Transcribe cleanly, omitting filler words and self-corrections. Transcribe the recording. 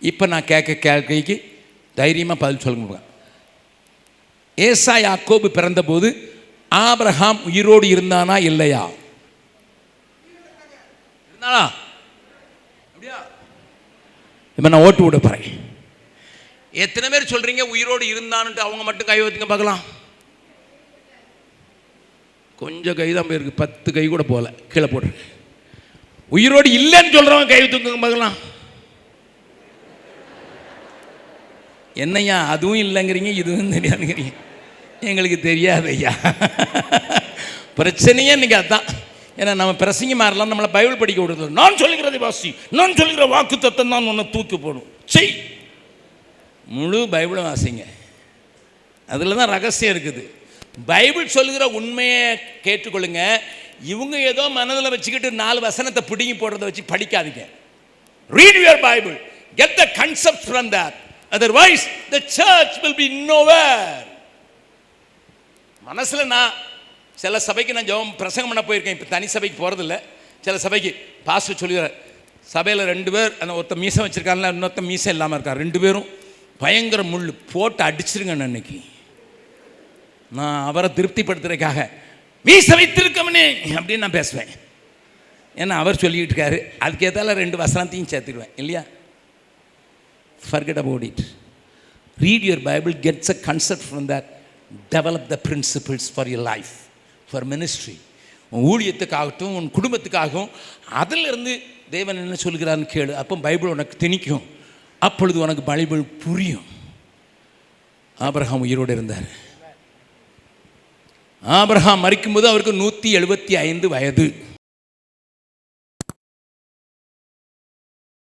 இப்போ நான் கேள்விக்கு தைரியமாக பதில் சொல்லுங்க. ஏசா யாக்கோபு பிறந்தபோது ஆபிரகாம் உயிரோடு இருந்தானா இல்லையா? இருந்தானா? அப்படியா? இப்போ நான் ஓட்டு விட போகிறேன். எத்தனை பேர் சொல்கிறீங்க உயிரோடு இருந்தான்ட்டு? அவங்க மட்டும் கை வைத்துங்க பார்க்கலாம். கொஞ்சம் கை தான் போயிருக்கு, 10 கை கூட போகல, கீழே போடுறேன். உயிரோடு இல்லைன்னு சொல்கிறவங்க கை வைத்துங்க பார்க்கலாம். என்னையா அதுவும் இல்லைங்கிறீங்க, இதுவும் தெரியாதுங்கிறீங்க. எங்களுக்கு தெரியாது ஐயா. பிரச்சனையே இன்றைக்கி அதுதான். ஏன்னா நம்ம பிரசங்க மாறலாம், நம்மளை பைபிள் படிக்க விடுறது. நான் சொல்லுகிறதை வாசி, நான் சொல்லுகிற வாக்கு தத்தம் தான் ஒன்று தூக்கி போடும். செய், முழு பைபிளும் வாசிங்க. அதில் தான் ரகசியம் இருக்குது. பைபிள் சொல்லுகிற உண்மையை கேட்டுக்கொள்ளுங்க. இவங்க ஏதோ மனதில் வச்சுக்கிட்டு 4 வசனத்தை பிடுங்கி போடுறதை வச்சு படிக்காதீங்க. Read your Bible, get the concept from that. Otherwise the church will be nowhere. மனசில் நான் சில சபைக்கு நான் ஜெபம் பிரசங்கம் பண்ண போயிருக்கேன். இப்போ தனி சபைக்கு போகிறதில்ல. சில சபைக்கு பாஸ்டர் சொல்லுகிறார், சபையில் 2 பேர், அந்த ஒருத்தர் மீசை வச்சுருக்காங்களா, இன்னொருத்தர் மீசை இல்லாமல் இருக்கார். 2 பேரும் பயங்கர முள் போட்டு அடிச்சிருங்க. அன்னைக்கு நான் அவரை திருப்திப்படுத்துறதுக்காக மீசை வைத்திருக்கவனே அப்படின்னு நான் பேசுவேன். ஏன்னா அவர் சொல்லிக்கிட்டு இருக்காரு, அதுக்கேற்றால 2 வசனத்தையும் சேர்த்துடுவேன் இல்லையா? Forget about it. Read your Bible, get a concept from that, develop the principles for your life, for ministry. உன் ஊழியத்துக்காகட்டும் உன் குடும்பத்துக்காகவும் அதிலிருந்து தேவன் என்ன சொல்கிறான்னு கேளு. அப்போ பைபிள் உனக்கு திணிக்கும். அப்பொழுது உனக்கு பைபிள் புரியும். ஆபிரகாம் உயிரோடு இருந்தார். ஆபிரகாம் மரிக்கும்போது அவருக்கு 175 வயது.